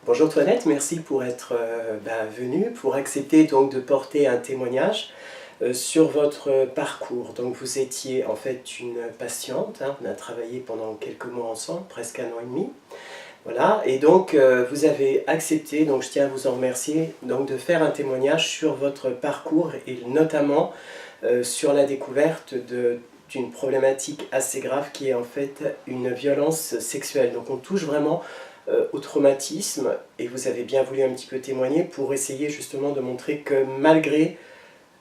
Bonjour Toinette, merci pour être venue, pour accepter donc de porter un témoignage sur votre parcours. Donc vous étiez en fait une patiente, hein, on a travaillé pendant quelques mois ensemble, presque 1 an et demi. Voilà, et donc vous avez accepté, donc je tiens à vous en remercier, donc de faire un témoignage sur votre parcours et notamment sur la découverte d'une problématique assez grave qui est en fait une violence sexuelle. Donc on touche vraiment au traumatisme et vous avez bien voulu un petit peu témoigner pour essayer justement de montrer que malgré,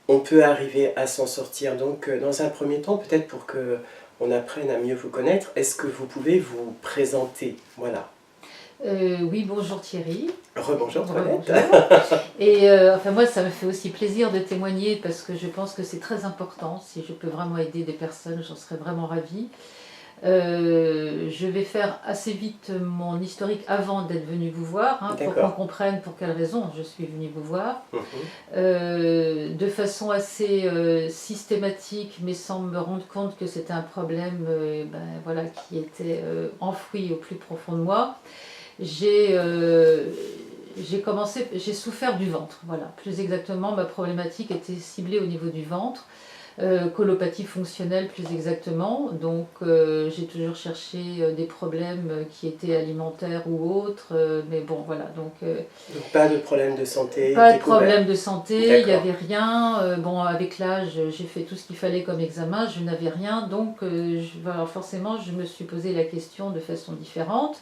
on peut arriver à s'en sortir. Donc dans un premier temps, peut-être pour qu'on apprenne à mieux vous connaître, est-ce que vous pouvez vous présenter? Voilà. Oui, bonjour Thierry. Rebonjour Toinette. Et enfin moi, ça me fait aussi plaisir de témoigner parce que je pense que c'est très important. Si je peux vraiment aider des personnes, j'en serais vraiment ravie. Je vais faire assez vite mon historique avant d'être venue vous voir, hein, pour qu'on comprenne pour quelles raisons je suis venue vous voir. De façon assez systématique, mais sans me rendre compte que c'était un problème voilà, qui était enfoui au plus profond de moi. J'ai souffert du ventre, voilà. Plus exactement, ma problématique était ciblée au niveau du ventre, colopathie fonctionnelle plus exactement. Donc j'ai toujours cherché des problèmes qui étaient alimentaires ou autres, mais bon voilà. Donc pas de problème de santé. Pas de problème de santé, il n'y avait rien. Bon, avec l'âge, j'ai fait tout ce qu'il fallait comme examen, je n'avais rien, donc forcément je me suis posé la question de façon différente.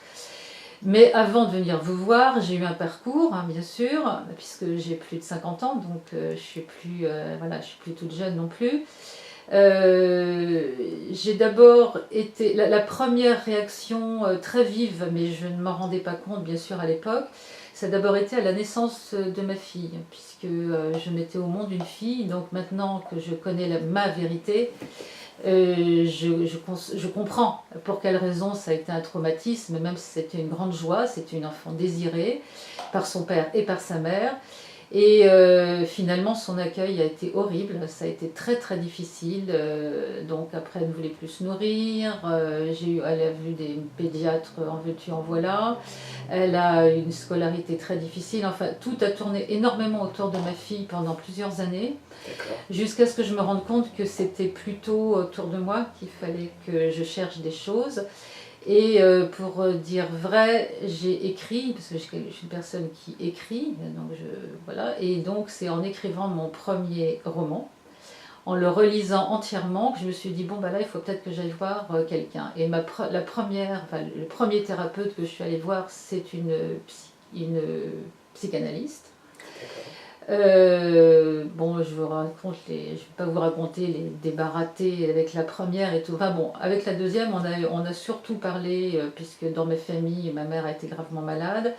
Mais avant de venir vous voir, j'ai eu un parcours, hein, bien sûr, puisque j'ai plus de 50 ans, donc je ne suis plus toute jeune non plus. J'ai d'abord été... La première réaction très vive, mais je ne m'en rendais pas compte, bien sûr, à l'époque, ça a d'abord été à la naissance de ma fille, puisque je mettais au monde une fille, donc maintenant que je connais ma vérité, je comprends pour quelle raison ça a été un traumatisme, même si c'était une grande joie, c'était une enfant désirée par son père et par sa mère. Et finalement, son accueil a été horrible, ça a été très très difficile. Donc après, elle ne voulait plus se nourrir, elle a vu des pédiatres en veux-tu en voilà. Elle a une scolarité très difficile, enfin tout a tourné énormément autour de ma fille pendant plusieurs années. Jusqu'à ce que je me rende compte que c'était plutôt autour de moi qu'il fallait que je cherche des choses. Et pour dire vrai, j'ai écrit, parce que je suis une personne qui écrit, donc voilà, et donc c'est en écrivant mon premier roman, en le relisant entièrement, que je me suis dit, bon, bah là, il faut peut-être que j'aille voir quelqu'un. Et le premier thérapeute que je suis allée voir, c'est une psychanalyste. Bon, je vais pas vous raconter les débats ratés avec la première et tout. Enfin bon, avec la deuxième, on a surtout parlé, puisque dans ma famille, ma mère a été gravement malade,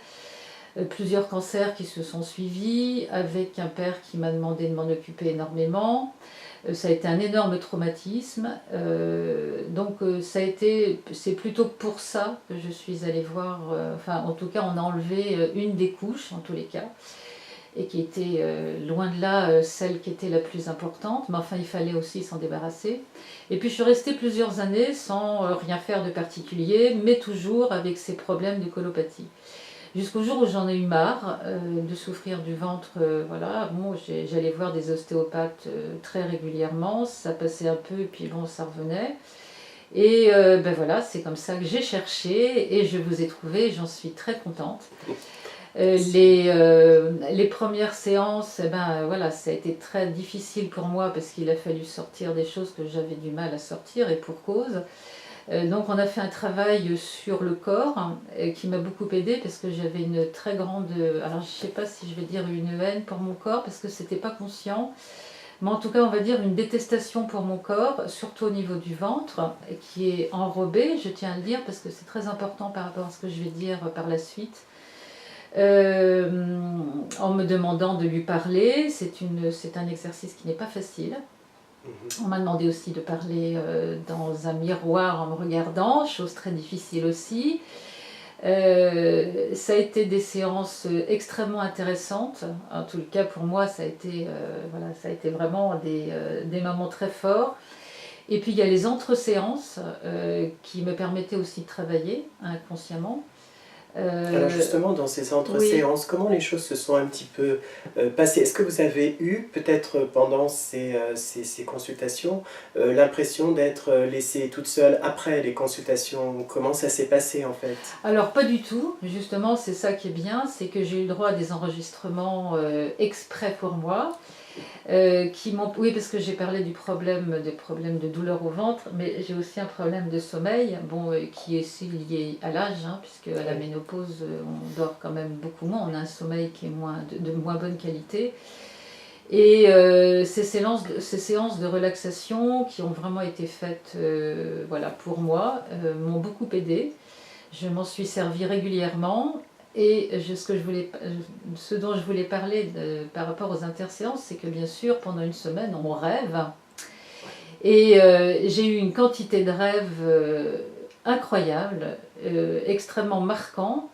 plusieurs cancers qui se sont suivis, avec un père qui m'a demandé de m'en occuper énormément. Ça a été un énorme traumatisme. Donc c'est plutôt pour ça que je suis allée voir, enfin en tout cas on a enlevé une des couches en tous les cas, et qui était loin de là celle qui était la plus importante, mais enfin il fallait aussi s'en débarrasser. Et puis je suis restée plusieurs années sans rien faire de particulier, mais toujours avec ces problèmes de colopathie. Jusqu'au jour où j'en ai eu marre de souffrir du ventre, voilà. Bon, j'allais voir des ostéopathes très régulièrement, ça passait un peu et puis bon, ça revenait. Et voilà, c'est comme ça que j'ai cherché et je vous ai trouvé, j'en suis très contente. Les premières séances, voilà, ça a été très difficile pour moi parce qu'il a fallu sortir des choses que j'avais du mal à sortir et pour cause. Donc on a fait un travail sur le corps qui m'a beaucoup aidée parce que j'avais une très grande, alors je ne sais pas si je vais dire une haine pour mon corps parce que c'était pas conscient, mais en tout cas on va dire une détestation pour mon corps, surtout au niveau du ventre, qui est enrobé, je tiens à le dire parce que c'est très important par rapport à ce que je vais dire par la suite. En me demandant de lui parler, c'est un exercice qui n'est pas facile. On m'a demandé aussi de parler dans un miroir en me regardant, chose très difficile aussi. Ça a été des séances extrêmement intéressantes. En tout cas pour moi, ça a été vraiment des moments très forts. Et puis il y a les entre-séances qui me permettaient aussi de travailler inconsciemment. Alors justement, dans ces entre-séances, Oui. comment les choses se sont un petit peu passées? Est-ce que vous avez eu, peut-être pendant ces consultations, l'impression d'être laissée toute seule après les consultations? Comment ça s'est passé en fait? Alors pas du tout, justement c'est ça qui est bien, c'est que j'ai eu le droit à des enregistrements exprès pour moi, qui m'ont... Oui, parce que j'ai parlé des problèmes de douleur au ventre, mais j'ai aussi un problème de sommeil, bon, qui est aussi lié à l'âge, hein, puisque à la Oui. ménopause on dort quand même beaucoup moins, on a un sommeil qui est de moins bonne qualité. Et ces séances de relaxation qui ont vraiment été faites voilà, pour moi m'ont beaucoup aidée. Je m'en suis servie régulièrement. Et ce dont je voulais parler par rapport aux interséances, c'est que bien sûr, pendant une semaine, on rêve. Et j'ai eu une quantité de rêves incroyable, extrêmement marquants,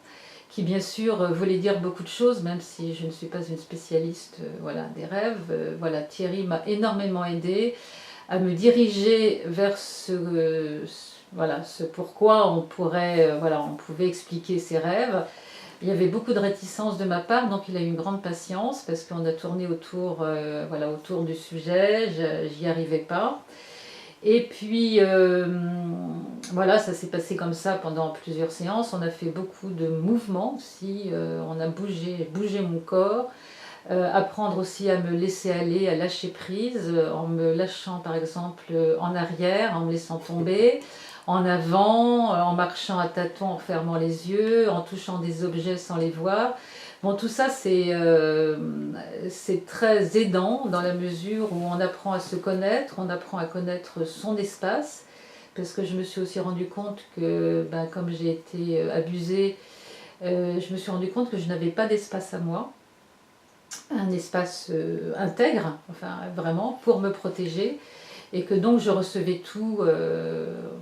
qui bien sûr voulait dire beaucoup de choses, même si je ne suis pas une spécialiste voilà, des rêves. Voilà, Thierry m'a énormément aidée à me diriger vers voilà, ce pourquoi on pourrait, voilà, on pouvait expliquer ses rêves. Il y avait beaucoup de réticence de ma part, donc il a eu une grande patience parce qu'on a tourné autour, voilà, autour du sujet, j'y arrivais pas. Et puis, voilà, ça s'est passé comme ça pendant plusieurs séances. On a fait beaucoup de mouvements aussi. On a bougé mon corps. Apprendre aussi à me laisser aller, à lâcher prise, en me lâchant par exemple en arrière, en me laissant tomber, en avant, en marchant à tâtons, en fermant les yeux, en touchant des objets sans les voir. Bon, tout ça, c'est très aidant dans la mesure où on apprend à se connaître, on apprend à connaître son espace, parce que je me suis aussi rendu compte que, ben, comme j'ai été abusée, je me suis rendu compte que je n'avais pas d'espace à moi, un espace intègre, enfin vraiment, pour me protéger, et que donc je recevais tout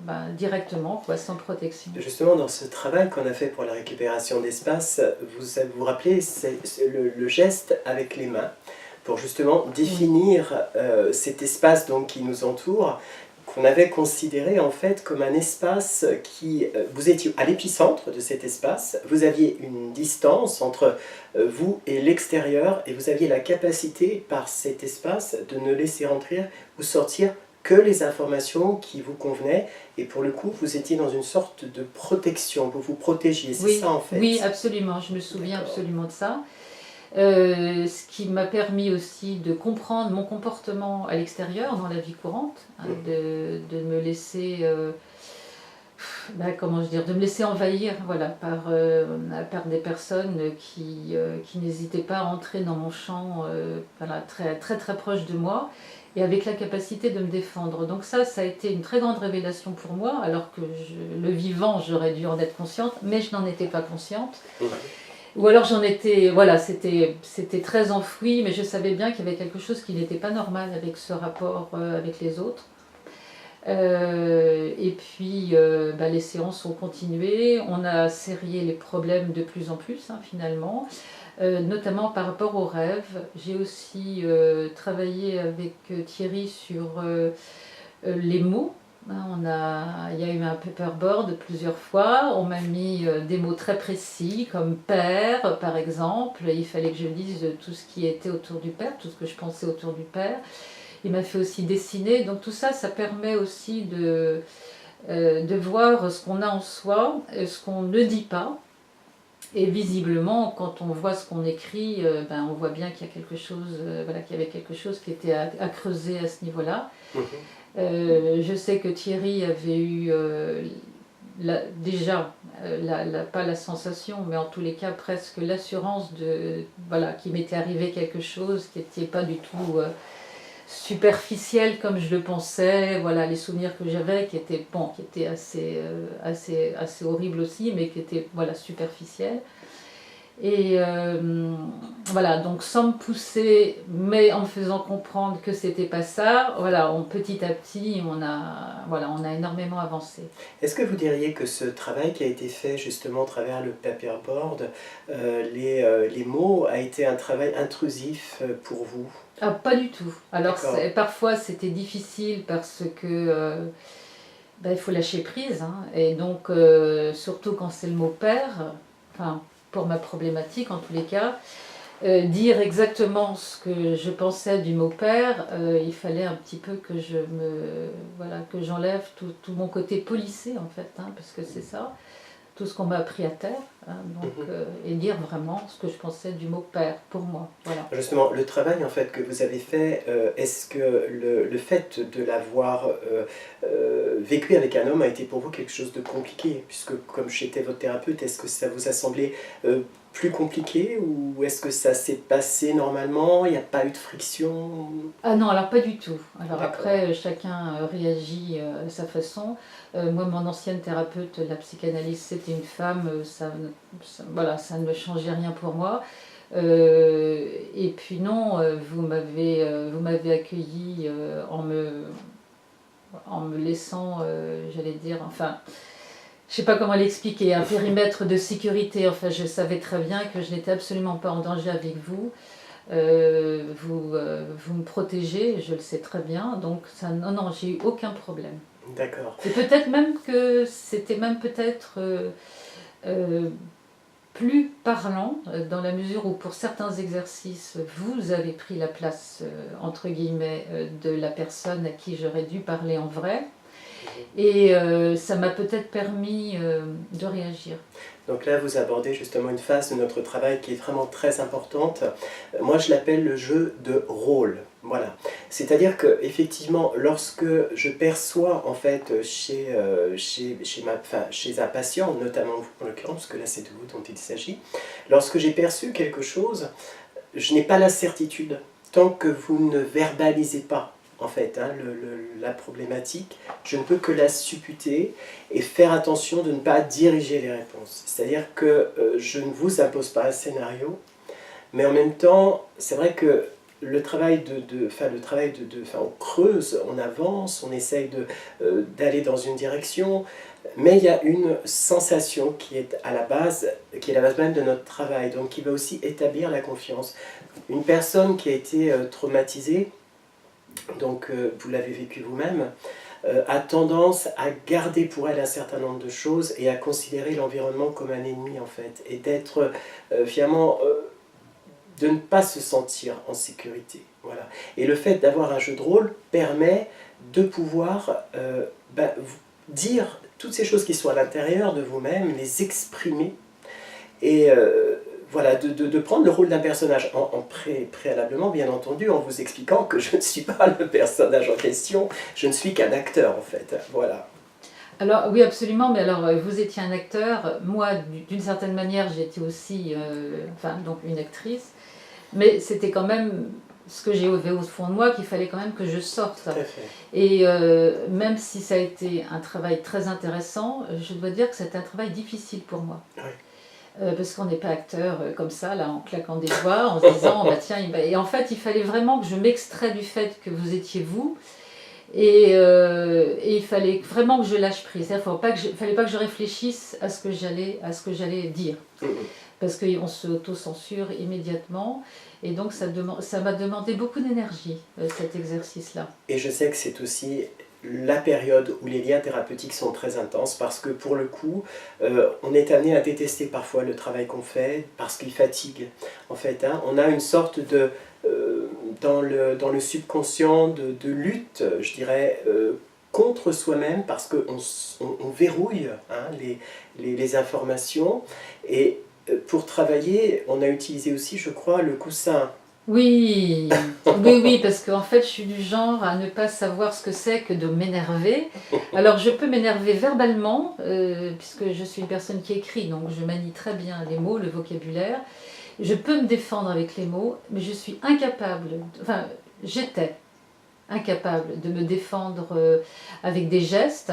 ben, directement, quoi, sans protection. Justement, dans ce travail qu'on a fait pour la récupération d'espace, vous vous rappelez c'est le geste avec les mains pour justement Oui, définir cet espace donc, qui nous entoure, qu'on avait considéré en fait comme un espace qui... vous étiez à l'épicentre de cet espace, vous aviez une distance entre vous et l'extérieur et vous aviez la capacité par cet espace de ne laisser rentrer ou sortir que les informations qui vous convenaient et pour le coup vous étiez dans une sorte de protection, vous vous protégiez, c'est ça oui, en oui, fait. absolument, je me souviens D'accord. absolument de ça. Ce qui m'a permis aussi de comprendre mon comportement à l'extérieur, dans la vie courante, hein, Mhm. de me laisser, bah, comment je dire, de me laisser envahir, voilà, par des personnes qui n'hésitaient pas à entrer dans mon champ, voilà, très, très très proche de moi, et avec la capacité de me défendre. Donc ça a été une très grande révélation pour moi, alors que le vivant, j'aurais dû en être consciente, mais je n'en étais pas consciente. Ouais. Ou alors j'en étais, voilà, c'était très enfoui, mais je savais bien qu'il y avait quelque chose qui n'était pas normal avec ce rapport avec les autres. Et puis bah, les séances ont continué, on a serré les problèmes de plus en plus hein, finalement, notamment par rapport aux rêves. J'ai aussi travaillé avec Thierry sur les mots. Hein, il y a eu un paperboard plusieurs fois. On m'a mis des mots très précis comme père, par exemple. Il fallait que je dise tout ce qui était autour du père, tout ce que je pensais autour du père. Il m'a fait aussi dessiner. Donc tout ça, ça permet aussi de voir ce qu'on a en soi, ce qu'on ne dit pas. Et visiblement, quand on voit ce qu'on écrit, ben, on voit bien qu'il y a quelque chose, voilà, qu'il y avait quelque chose qui était à creuser à ce niveau-là. Mhm. Je sais que Thierry avait eu déjà, pas la sensation, mais en tous les cas presque l'assurance de voilà, qu'il m'était arrivé quelque chose qui n'était pas du tout superficiel comme je le pensais. Voilà, les souvenirs que j'avais qui étaient assez horribles aussi, mais qui étaient voilà, superficiels. Et voilà, donc sans me pousser, mais en me faisant comprendre que c'était pas ça, voilà, petit à petit, voilà, on a énormément avancé. Est-ce que vous diriez que ce travail qui a été fait justement à travers le paperboard, les mots, a été un travail intrusif pour vous? Ah, pas du tout. Alors D'accord. parfois c'était difficile parce que ben, il faut lâcher prise, hein, et donc surtout quand c'est le mot père, enfin pour ma problématique en tous les cas, dire exactement ce que je pensais du mot père, il fallait un petit peu que voilà, que j'enlève tout mon côté policé en fait, hein, parce que c'est ça, tout ce qu'on m'a appris à terre, hein, donc, et dire vraiment ce que je pensais du mot père pour moi. Voilà. Justement, le travail en fait que vous avez fait, est-ce que le fait de l'avoir vécu avec un homme a été pour vous quelque chose de compliqué? Puisque comme j'étais votre thérapeute, est-ce que ça vous a semblé plus compliqué ou est-ce que ça s'est passé normalement? Il n'y a pas eu de friction? Ah non, alors pas du tout. Alors D'accord. après, chacun réagit à sa façon. Moi, mon ancienne thérapeute, la psychanalyse, c'était une femme, voilà, ça ne me changeait rien pour moi. Et puis non, vous m'avez accueilli en me laissant, j'allais dire, enfin, je sais pas comment l'expliquer, un périmètre de sécurité. Enfin, je savais très bien que je n'étais absolument pas en danger avec vous. Vous me protégez, je le sais très bien, donc ça, non, j'ai eu aucun problème. D'accord. Et peut-être même que c'était même peut-être plus parlant, dans la mesure où pour certains exercices, vous avez pris la place, entre guillemets, de la personne à qui j'aurais dû parler en vrai. Et ça m'a peut-être permis de réagir. Donc là, vous abordez justement une phase de notre travail qui est vraiment très importante. Moi, je l'appelle le jeu de rôle. Voilà. C'est-à-dire que effectivement, lorsque je perçois en fait chez un patient, notamment vous en l'occurrence, parce que là c'est de vous dont il s'agit, lorsque j'ai perçu quelque chose, je n'ai pas la certitude tant que vous ne verbalisez pas en fait, hein, la problématique, je ne peux que la supputer et faire attention de ne pas diriger les réponses. C'est-à-dire que je ne vous impose pas un scénario, mais en même temps, c'est vrai que le travail on creuse, on avance, on essaye d'aller dans une direction, mais il y a une sensation qui est à la base, qui est la base même de notre travail, donc qui va aussi établir la confiance. Une personne qui a été traumatisée, donc vous l'avez vécu vous-même, a tendance à garder pour elle un certain nombre de choses et à considérer l'environnement comme un ennemi en fait, et d'être finalement, de ne pas se sentir en sécurité. Voilà. Et le fait d'avoir un jeu de rôle permet de pouvoir dire toutes ces choses qui sont à l'intérieur de vous-même, les exprimer, et voilà, de prendre le rôle d'un personnage préalablement, bien entendu, en vous expliquant que je ne suis pas le personnage en question, je ne suis qu'un acteur en fait. Voilà. Alors oui, absolument, mais alors vous étiez un acteur, moi d'une certaine manière j'étais aussi donc une actrice, mais c'était quand même ce que j'ai au fond de moi qu'il fallait quand même que je sorte. Tout à fait. Et même si ça a été un travail très intéressant, je dois dire que c'était un travail difficile pour moi. Oui. Parce qu'on n'est pas acteur comme ça, là, en claquant des doigts, en se disant, bah, tiens, et en fait, il fallait vraiment que je m'extrais du fait que vous étiez vous, et il fallait vraiment que je lâche prise. Il ne fallait pas que je réfléchisse à ce que j'allais dire, parce qu'on s'auto-censure immédiatement, et donc ça m'a demandé beaucoup d'énergie, cet exercice-là. Et je sais que c'est aussi la période où les liens thérapeutiques sont très intenses parce que pour le coup, on est amené à détester parfois le travail qu'on fait parce qu'il fatigue. En fait, hein, on a une sorte de, dans le subconscient de lutte, je dirais, contre soi-même parce qu'on verrouille hein, les informations. Et pour travailler, on a utilisé aussi, je crois, le coussin. Oui, oui, parce qu'en fait, je suis du genre à ne pas savoir ce que c'est que de m'énerver. Alors, je peux m'énerver verbalement, puisque je suis une personne qui écrit, donc je manie très bien les mots, le vocabulaire. Je peux me défendre avec les mots, mais je suis incapable, enfin, j'étais incapable de me défendre avec des gestes.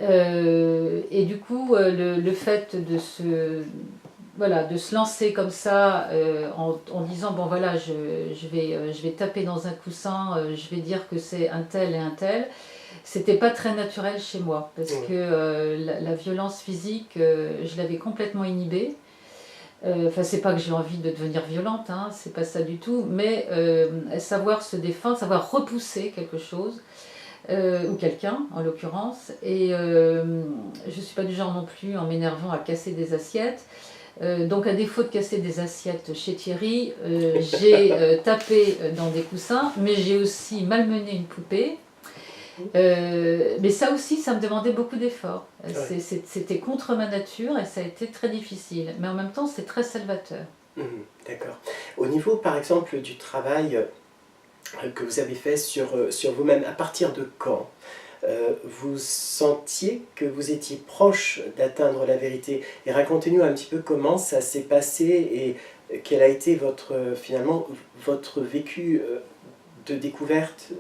Et du coup, le fait de se lancer comme ça en disant bon voilà je vais taper dans un coussin, je vais dire que c'est un tel et un tel, c'était pas très naturel chez moi parce que la violence physique je l'avais complètement inhibée. Enfin c'est pas que j'ai envie de devenir violente, hein, c'est pas ça du tout, mais savoir se défendre, savoir repousser quelque chose. Ou quelqu'un en l'occurrence, et je suis pas du genre non plus en m'énervant à casser des assiettes. Donc à défaut de casser des assiettes chez Thierry, j'ai tapé dans des coussins, mais j'ai aussi malmené une poupée. Mais ça aussi, ça me demandait beaucoup d'efforts. Ouais. C'était contre ma nature et ça a été très difficile. Mais en même temps, c'est très salvateur. D'accord. Au niveau, par exemple, du travail que vous avez fait sur vous-même, à partir de quand vous sentiez que vous étiez proche d'atteindre la vérité? Et racontez-nous un petit peu comment ça s'est passé et quel a été finalement votre vécu de découverte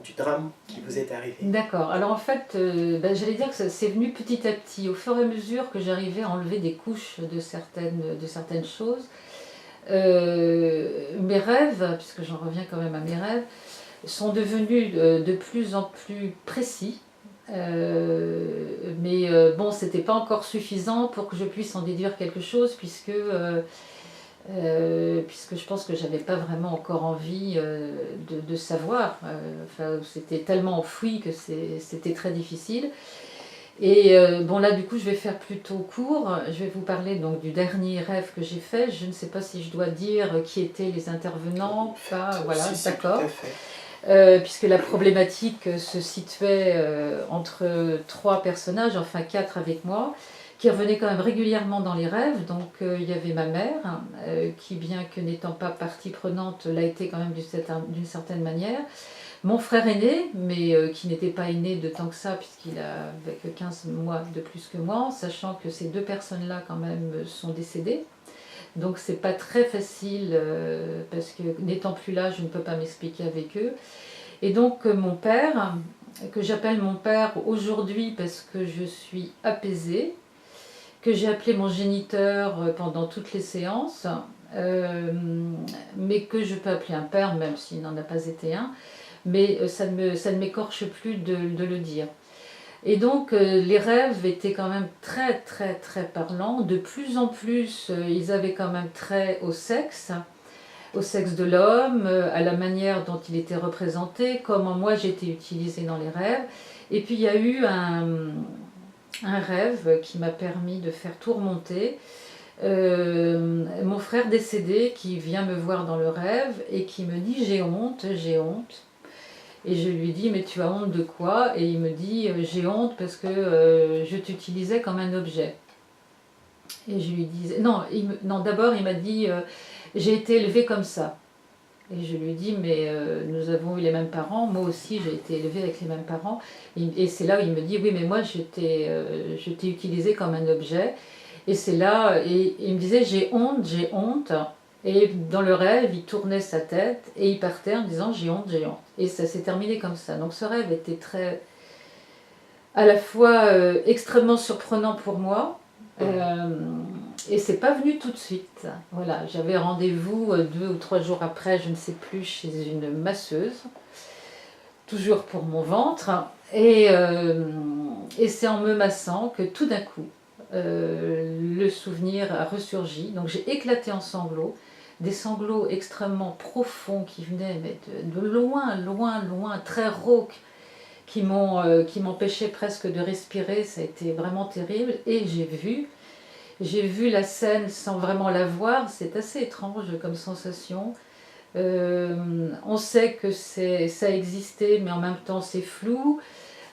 du drame qui vous est arrivé. D'accord. Alors en fait, j'allais dire que c'est venu petit à petit, au fur et à mesure que j'arrivais à enlever des couches de certaines choses. Mes rêves, puisque j'en reviens quand même à mes rêves, sont devenus de plus en plus précis. Mais bon, c'était pas encore suffisant pour que je puisse en déduire quelque chose, puisque je pense que j'avais pas vraiment encore envie de savoir. Enfin, c'était tellement enfoui que c'était très difficile. Et bon, là du coup je vais faire plutôt court. Je vais vous parler donc du dernier rêve que j'ai fait. Je ne sais pas si je dois dire qui étaient les intervenants, pas, voilà, Si, d'accord. tout à fait. Puisque la problématique se situait entre 3 personnages, enfin 4 avec moi, qui revenaient quand même régulièrement dans les rêves. Donc il y avait ma mère, qui bien que n'étant pas partie prenante, l'a été quand même d'une certaine manière. Mon frère aîné, mais qui n'était pas aîné de tant que ça, puisqu'il avait que 15 mois de plus que moi, sachant que ces 2 personnes-là quand même sont décédées. Donc c'est pas très facile, parce que n'étant plus là, je ne peux pas m'expliquer avec eux. Et donc mon père, que j'appelle mon père aujourd'hui parce que je suis apaisée, que j'ai appelé mon géniteur pendant toutes les séances, mais que je peux appeler un père même s'il n'en a pas été un, mais ça ne m'écorche plus de le dire. Et donc les rêves étaient quand même très très très parlants. De plus en plus, ils avaient quand même trait au sexe de l'homme, à la manière dont il était représenté, comment moi j'étais utilisée dans les rêves. Et puis il y a eu un rêve qui m'a permis de faire tout remonter. Mon frère décédé qui vient me voir dans le rêve et qui me dit j'ai honte, j'ai honte. Et je lui dis mais tu as honte de quoi? Et il me dit j'ai honte parce que je t'utilisais comme un objet. Et je lui disais non, d'abord il m'a dit j'ai été élevée comme ça. Et je lui dis mais nous avons eu les mêmes parents, moi aussi j'ai été élevée avec les mêmes parents. Et c'est là où il me dit oui mais moi je t'ai utilisée comme un objet. Et c'est là, et il me disait j'ai honte, j'ai honte. Et dans le rêve, il tournait sa tête et il partait en disant j'ai honte, j'ai honte. Et ça s'est terminé comme ça. Donc ce rêve était très, à la fois extrêmement surprenant pour moi. Et c'est pas venu tout de suite. Voilà, j'avais rendez-vous 2 ou 3 jours après, je ne sais plus, chez une masseuse, toujours pour mon ventre. Et c'est en me massant que tout d'un coup, le souvenir a ressurgi. Donc j'ai éclaté en sanglots, des sanglots extrêmement profonds qui venaient de loin, loin, loin, très rauques, qui m'empêchaient presque de respirer. Ça a été vraiment terrible. Et j'ai vu la scène sans vraiment la voir. C'est assez étrange comme sensation. On sait que ça existait, mais en même temps c'est flou.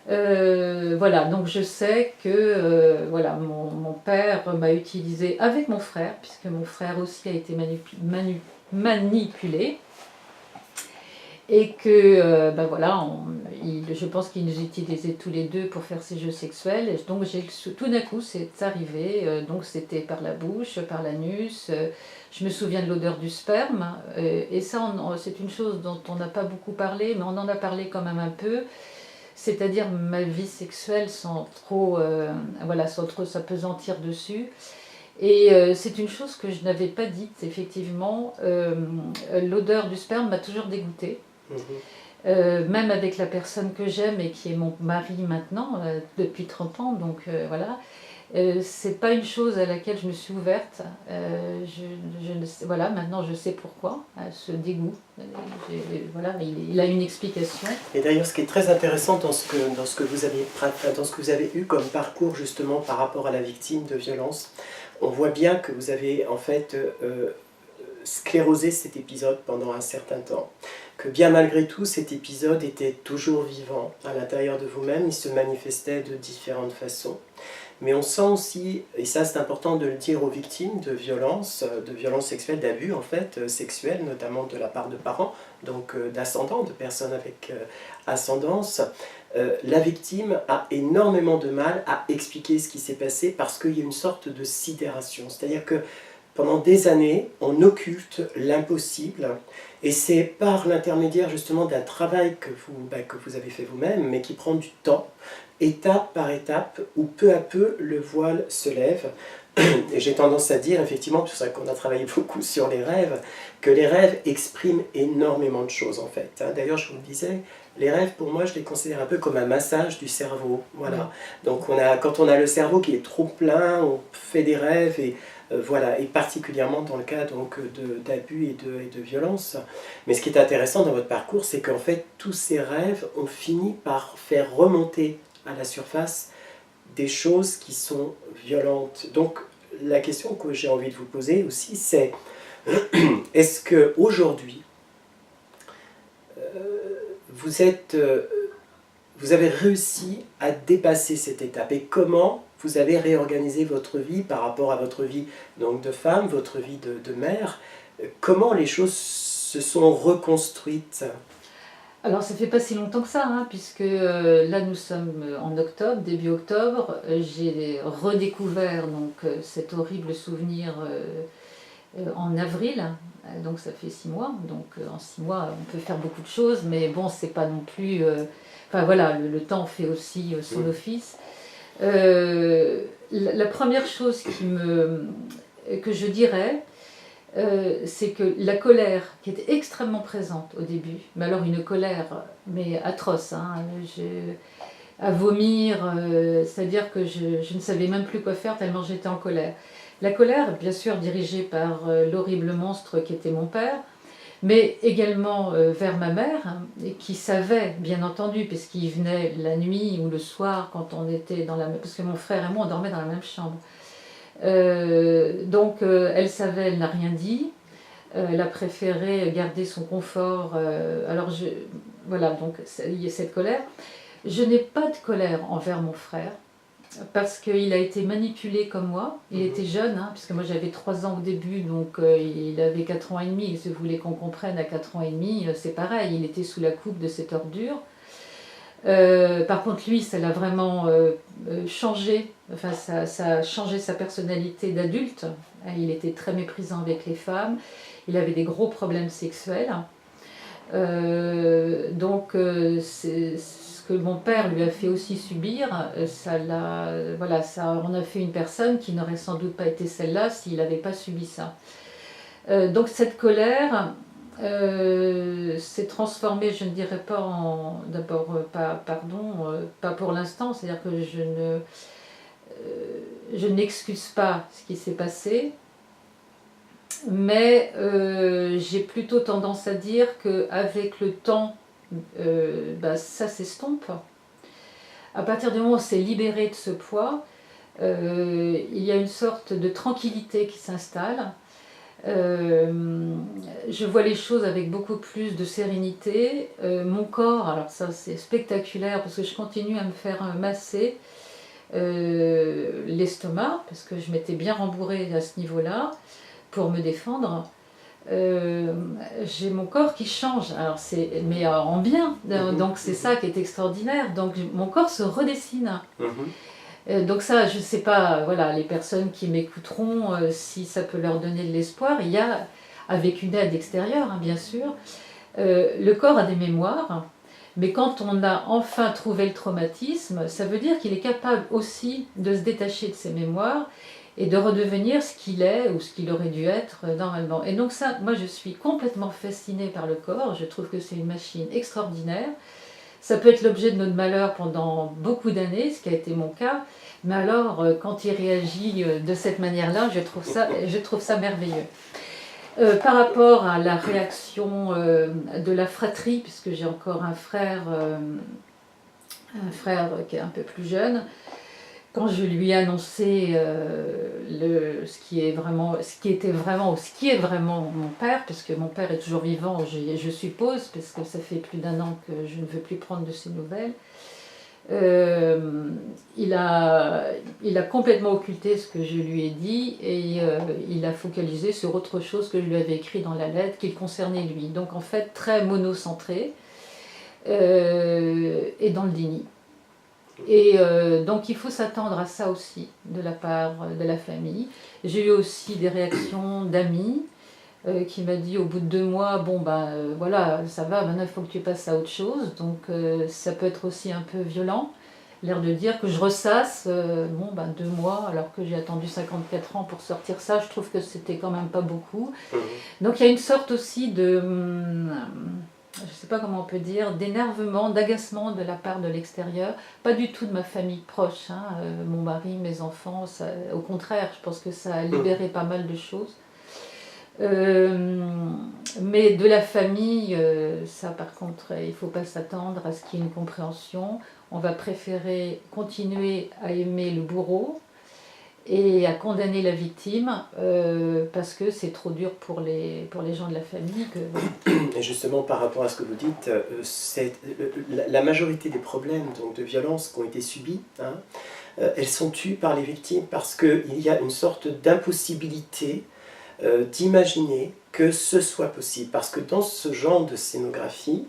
Voilà, donc je sais que voilà, mon père m'a utilisé avec mon frère, puisque mon frère aussi a été manipulé, et que voilà, je pense qu'il nous utilisait tous les deux pour faire ses jeux sexuels. Et donc tout d'un coup c'est arrivé, donc c'était par la bouche, par l'anus. Je me souviens de l'odeur du sperme, et ça c'est une chose dont on n'a pas beaucoup parlé, mais on en a parlé quand même un peu. C'est-à-dire ma vie sexuelle sans trop s'apesantir dessus. Et c'est une chose que je n'avais pas dite, effectivement. L'odeur du sperme m'a toujours dégoûtée. Même avec la personne que j'aime et qui est mon mari maintenant, depuis 30 ans, donc voilà. C'est pas une chose à laquelle je me suis ouverte. Voilà, maintenant je sais pourquoi, ce dégoût. Voilà, il a une explication. Et d'ailleurs, ce qui est très intéressant dans ce que vous avez eu comme parcours justement par rapport à la victime de violence, on voit bien que vous avez en fait sclérosé cet épisode pendant un certain temps. Que bien malgré tout, cet épisode était toujours vivant à l'intérieur de vous-même, il se manifestait de différentes façons. Mais on sent aussi, et ça c'est important de le dire aux victimes de violences sexuelles, d'abus en fait, sexuels, notamment de la part de parents, donc d'ascendants, de personnes avec ascendance, la victime a énormément de mal à expliquer ce qui s'est passé parce qu'il y a une sorte de sidération. C'est-à-dire que pendant des années, on occulte l'impossible, et c'est par l'intermédiaire justement d'un travail que vous avez fait vous-même, mais qui prend du temps, étape par étape, où peu à peu le voile se lève. Et j'ai tendance à dire, effectivement, c'est pour ça qu'on a travaillé beaucoup sur les rêves, que les rêves expriment énormément de choses en fait. D'ailleurs, je vous le disais, les rêves, pour moi, je les considère un peu comme un massage du cerveau. Voilà. Donc quand on a le cerveau qui est trop plein, on fait des rêves, et voilà, et particulièrement dans le cas d'abus et de violence. Mais ce qui est intéressant dans votre parcours, c'est qu'en fait, tous ces rêves ont fini par faire remonter à la surface des choses qui sont violentes. Donc, la question que j'ai envie de vous poser aussi, c'est est-ce qu'aujourd'hui, vous avez réussi à dépasser cette étape, et comment vous avez réorganisé votre vie par rapport à votre vie donc de femme, votre vie de mère, comment les choses se sont reconstruites? Alors ça fait pas si longtemps que ça, hein, puisque là nous sommes en octobre, début octobre, j'ai redécouvert donc, cet horrible souvenir en avril, donc ça fait 6 mois, donc en 6 mois on peut faire beaucoup de choses, mais bon c'est pas non plus... Enfin voilà, le temps fait aussi son office. La première chose que je dirais, c'est que la colère qui était extrêmement présente au début, mais alors une colère mais atroce, hein, à vomir, c'est-à-dire que je ne savais même plus quoi faire tellement j'étais en colère. La colère, bien sûr, dirigée par l'horrible monstre qui était mon père, mais également vers ma mère, qui savait, bien entendu, puisqu'il venait la nuit ou le soir quand on était dans la même... Parce que mon frère et moi, on dormait dans la même chambre. Donc elle savait, elle n'a rien dit. Elle a préféré garder son confort. Voilà, donc il y a cette colère. Je n'ai pas de colère envers mon frère, parce qu'il a été manipulé comme moi. Il était jeune, hein, puisque moi j'avais 3 ans au début, donc il avait 4 ans et demi. Et si vous voulez qu'on comprenne, à 4 ans et demi, c'est pareil, il était sous la coupe de cette ordure. Par contre, lui, ça l'a vraiment changé. Enfin, ça a changé sa personnalité d'adulte. Il était très méprisant avec les femmes. Il avait des gros problèmes sexuels. Donc, c'est ce que mon père lui a fait aussi subir. Voilà, on a fait une personne qui n'aurait sans doute pas été celle-là s'il n'avait pas subi ça. Donc, cette colère s'est transformée, je ne dirais pas en... D'abord, pas pour l'instant, c'est-à-dire que je n'excuse pas ce qui s'est passé, mais j'ai plutôt tendance à dire qu'avec le temps, ça s'estompe. À partir du moment où on s'est libéré de ce poids, il y a une sorte de tranquillité qui s'installe. Je vois les choses avec beaucoup plus de sérénité. Mon corps, alors ça c'est spectaculaire parce que je continue à me faire masser l'estomac, parce que je m'étais bien rembourrée à ce niveau-là pour me défendre. J'ai mon corps qui change, alors mais en bien, donc c'est ça qui est extraordinaire. Donc mon corps se redessine. Donc ça, je ne sais pas, voilà, les personnes qui m'écouteront, si ça peut leur donner de l'espoir, il y a, avec une aide extérieure, hein, bien sûr, le corps a des mémoires, mais quand on a enfin trouvé le traumatisme, ça veut dire qu'il est capable aussi de se détacher de ses mémoires et de redevenir ce qu'il est ou ce qu'il aurait dû être normalement. Et donc ça, moi je suis complètement fascinée par le corps, je trouve que c'est une machine extraordinaire. Ça peut être l'objet de notre malheur pendant beaucoup d'années, ce qui a été mon cas, mais alors quand il réagit de cette manière-là, je trouve ça merveilleux. Par rapport à la réaction de la fratrie, puisque j'ai encore un frère qui est un peu plus jeune, quand je lui ai annoncé ce qui est vraiment mon père, parce que mon père est toujours vivant, je suppose, parce que ça fait plus d'1 an que je ne veux plus prendre de ses nouvelles. Il a complètement occulté ce que je lui ai dit et il a focalisé sur autre chose que je lui avais écrit dans la lettre qui le concernait lui. Donc en fait très monocentré et dans le déni. Et donc il faut s'attendre à ça aussi de la part de la famille. J'ai eu aussi des réactions d'amis qui m'a dit au bout de 2 mois, bon ben voilà, ça va, maintenant il faut que tu passes à autre chose. Donc ça peut être aussi un peu violent, l'air de dire que je ressasse, 2 mois, alors que j'ai attendu 54 ans pour sortir ça, je trouve que c'était quand même pas beaucoup. Donc il y a une sorte aussi de, je ne sais pas comment on peut dire, d'énervement, d'agacement de la part de l'extérieur, pas du tout de ma famille proche, hein, mon mari, mes enfants, ça, au contraire, je pense que ça a libéré pas mal de choses. Mais de la famille, ça par contre, il ne faut pas s'attendre à ce qu'il y ait une compréhension. On va préférer continuer à aimer le bourreau et à condamner la victime parce que c'est trop dur pour les gens de la famille. Et justement, par rapport à ce que vous dites, la majorité des problèmes donc, de violence qui ont été subis, hein, elles sont tues par les victimes parce qu'il y a une sorte d'impossibilité d'imaginer que ce soit possible. Parce que dans ce genre de scénographie,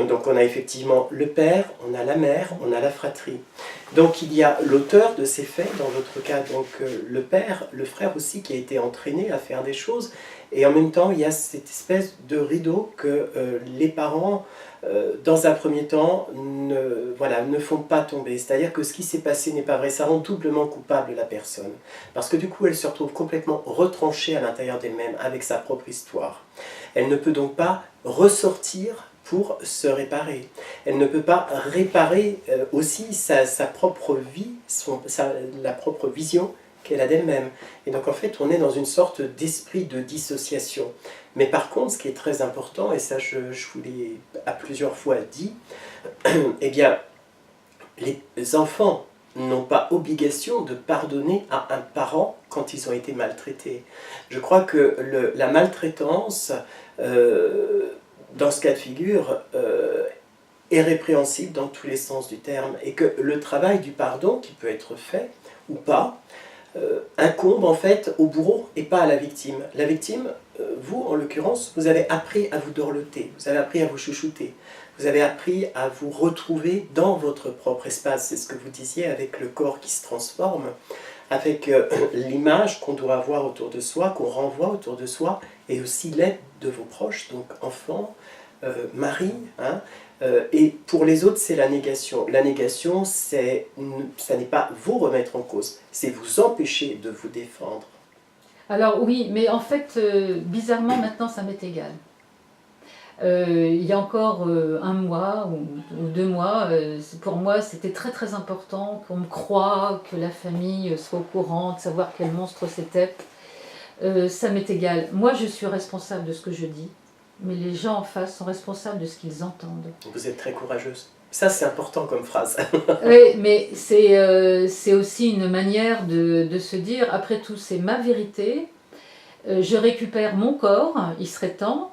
donc on a effectivement le père, on a la mère, on a la fratrie. Donc il y a l'auteur de ces faits, dans votre cas donc le père, le frère aussi qui a été entraîné à faire des choses. Et en même temps, il y a cette espèce de rideau que les parents, dans un premier temps, ne font pas tomber. C'est-à-dire que ce qui s'est passé n'est pas vrai. Ça rend doublement coupable la personne. Parce que du coup, elle se retrouve complètement retranchée à l'intérieur d'elle-même, avec sa propre histoire. Elle ne peut donc pas ressortir pour se réparer. Elle ne peut pas réparer aussi sa propre vie, la propre vision qu'elle a d'elle-même. Et donc en fait, on est dans une sorte d'esprit de dissociation. Mais par contre, ce qui est très important, et ça je vous l'ai à plusieurs fois dit, eh bien, les enfants n'ont pas obligation de pardonner à un parent quand ils ont été maltraités. Je crois que la maltraitance, dans ce cas de figure, est répréhensible dans tous les sens du terme, et que le travail du pardon, qui peut être fait ou pas, incombe en fait au bourreau et pas à la victime. La victime, vous en l'occurrence, vous avez appris à vous dorloter, vous avez appris à vous chouchouter, vous avez appris à vous retrouver dans votre propre espace. C'est ce que vous disiez avec le corps qui se transforme, avec l'image qu'on doit avoir autour de soi, qu'on renvoie autour de soi, et aussi l'aide de vos proches, donc enfants, mari, hein. Et pour les autres, c'est la négation. La négation, ça n'est pas vous remettre en cause, c'est vous empêcher de vous défendre. Alors oui, mais en fait, bizarrement, maintenant, ça m'est égal. Il y a encore 1 mois ou 2 mois, pour moi, c'était très très important qu'on me croie, que la famille soit au courant, de savoir quel monstre c'était. Ça m'est égal. Moi, je suis responsable de ce que je dis. Mais les gens en face sont responsables de ce qu'ils entendent. Vous êtes très courageuse. Ça, c'est important comme phrase. Oui, mais c'est aussi une manière de se dire, après tout, c'est ma vérité, je récupère mon corps, il serait temps.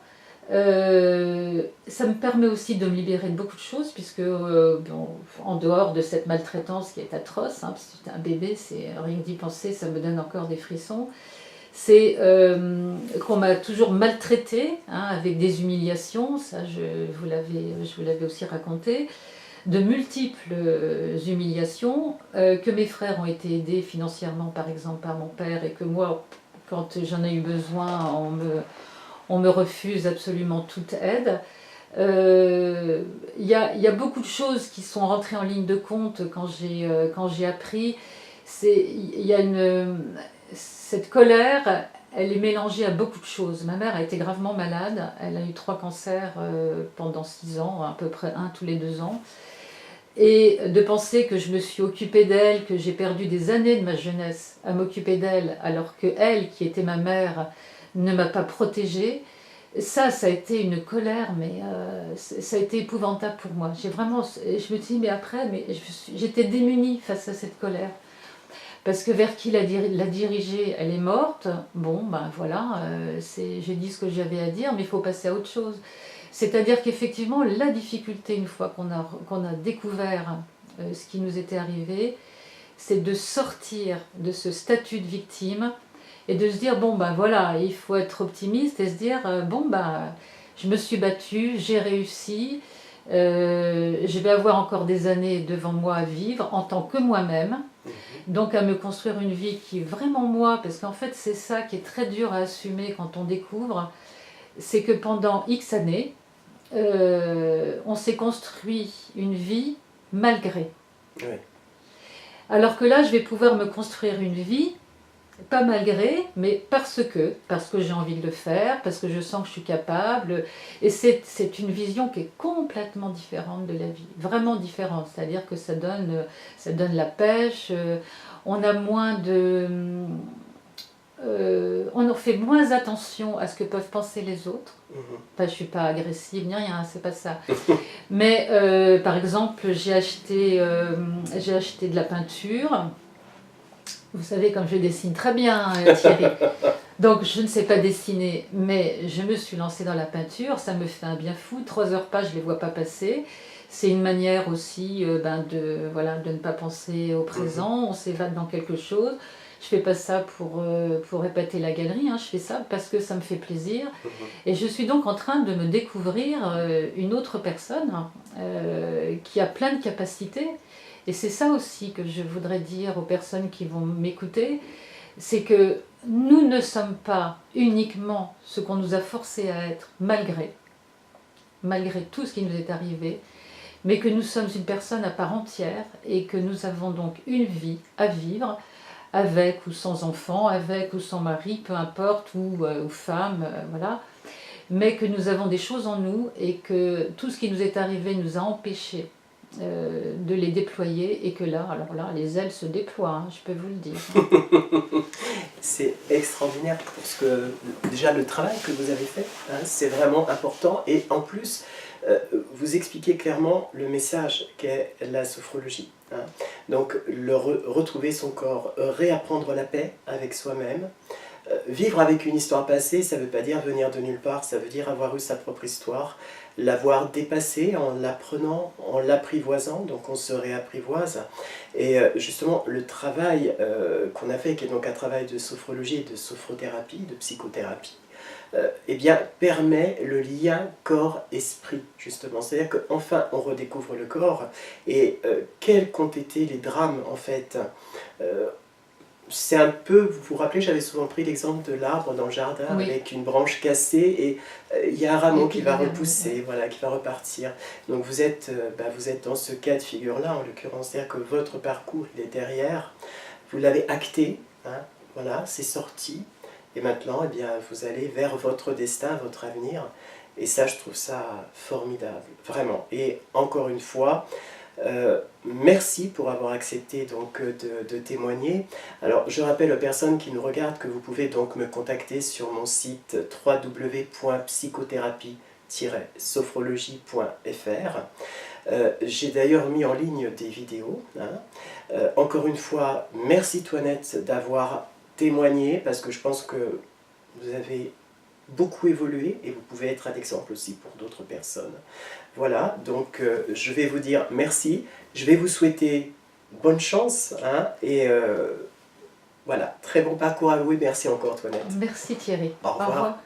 Ça me permet aussi de me libérer de beaucoup de choses, puisque en dehors de cette maltraitance qui est atroce, hein, parce que c'est un bébé, rien que d'y penser, ça me donne encore des frissons. C'est qu'on m'a toujours maltraitée, hein, avec des humiliations, ça je vous l'avais aussi raconté, de multiples humiliations, que mes frères ont été aidés financièrement par exemple par mon père, et que moi, quand j'en ai eu besoin, on me refuse absolument toute aide. Il y a beaucoup de choses qui sont rentrées en ligne de compte quand j'ai appris. Il y a cette colère, elle est mélangée à beaucoup de choses. Ma mère a été gravement malade, elle a eu 3 cancers pendant 6 ans, à peu près 1 tous les 2 ans. Et de penser que je me suis occupée d'elle, que j'ai perdu des années de ma jeunesse à m'occuper d'elle, alors que elle, qui était ma mère, ne m'a pas protégée, Ça a été une colère, mais ça a été épouvantable pour moi. J'ai vraiment, je me suis dit, mais après, mais j'étais démunie face à cette colère. Parce que vers qui la diriger, elle est morte. Bon, ben voilà, j'ai dit ce que j'avais à dire, mais il faut passer à autre chose. C'est-à-dire qu'effectivement, la difficulté, une fois qu'on a découvert ce qui nous était arrivé, c'est de sortir de ce statut de victime et de se dire, bon ben voilà, il faut être optimiste et se dire, bon ben, je me suis battue, j'ai réussi, je vais avoir encore des années devant moi à vivre en tant que moi-même, donc à me construire une vie qui est vraiment moi, parce qu'en fait c'est ça qui est très dur à assumer quand on découvre, c'est que pendant X années, on s'est construit une vie malgré. Oui. Alors que là, je vais pouvoir me construire une vie, pas malgré, mais parce que j'ai envie de le faire, parce que je sens que je suis capable. Et c'est une vision qui est complètement différente de la vie, vraiment différente. C'est-à-dire que ça donne la pêche, on a moins de... on en fait moins attention à ce que peuvent penser les autres. Enfin, je ne suis pas agressive ni rien, c'est pas ça. Mais par exemple, j'ai acheté de la peinture. Vous savez, comme je dessine très bien, Thierry. Donc je ne sais pas dessiner, mais je me suis lancée dans la peinture. Ça me fait un bien fou. 3 heures pas, je ne les vois pas passer. C'est une manière aussi de ne pas penser au présent. On s'évade dans quelque chose. Je fais pas ça pour épater la galerie, hein. Je fais ça parce que ça me fait plaisir. Et je suis donc en train de me découvrir une autre personne qui a plein de capacités. Et c'est ça aussi que je voudrais dire aux personnes qui vont m'écouter, c'est que nous ne sommes pas uniquement ce qu'on nous a forcé à être malgré tout ce qui nous est arrivé, mais que nous sommes une personne à part entière et que nous avons donc une vie à vivre, avec ou sans enfant, avec ou sans mari, peu importe, ou femme, voilà. Mais que nous avons des choses en nous et que tout ce qui nous est arrivé nous a empêchés de les déployer et que là, alors là, les ailes se déploient, hein, je peux vous le dire. C'est extraordinaire parce que déjà le travail que vous avez fait, hein, c'est vraiment important et en plus, vous expliquez clairement le message qu'est la sophrologie. Hein. Donc retrouver son corps, réapprendre la paix avec soi-même. Vivre avec une histoire passée, ça ne veut pas dire venir de nulle part, ça veut dire avoir eu sa propre histoire, l'avoir dépassée en l'apprenant, en l'apprivoisant, donc on se réapprivoise. Et justement, le travail qu'on a fait, qui est donc un travail de sophrologie et de sophrothérapie, de psychothérapie, eh bien, permet le lien corps-esprit, justement. C'est-à-dire qu'enfin, on redécouvre le corps, et quels qu'ont été les drames, en fait, c'est un peu, vous vous rappelez, j'avais souvent pris l'exemple de l'arbre dans le jardin, oui, avec une branche cassée et il y a un rameau qui va repousser, voilà, qui va repartir. Donc vous êtes dans ce cas de figure-là, en l'occurrence, c'est-à-dire que votre parcours, il est derrière, vous l'avez acté, hein, voilà, c'est sorti, et maintenant, eh bien, vous allez vers votre destin, votre avenir, et ça, je trouve ça formidable, vraiment. Et encore une fois, merci pour avoir accepté donc de témoigner. Alors je rappelle aux personnes qui nous regardent que vous pouvez donc me contacter sur mon site www.psychothérapie-sophrologie.fr. J'ai d'ailleurs mis en ligne des vidéos. Hein. Encore une fois, merci Toinette d'avoir témoigné parce que je pense que vous avez beaucoup évolué et vous pouvez être un exemple aussi pour d'autres personnes. Voilà, donc je vais vous dire merci, je vais vous souhaiter bonne chance, hein, et voilà, très bon parcours à vous et merci encore Toinette. Merci Thierry. Au revoir.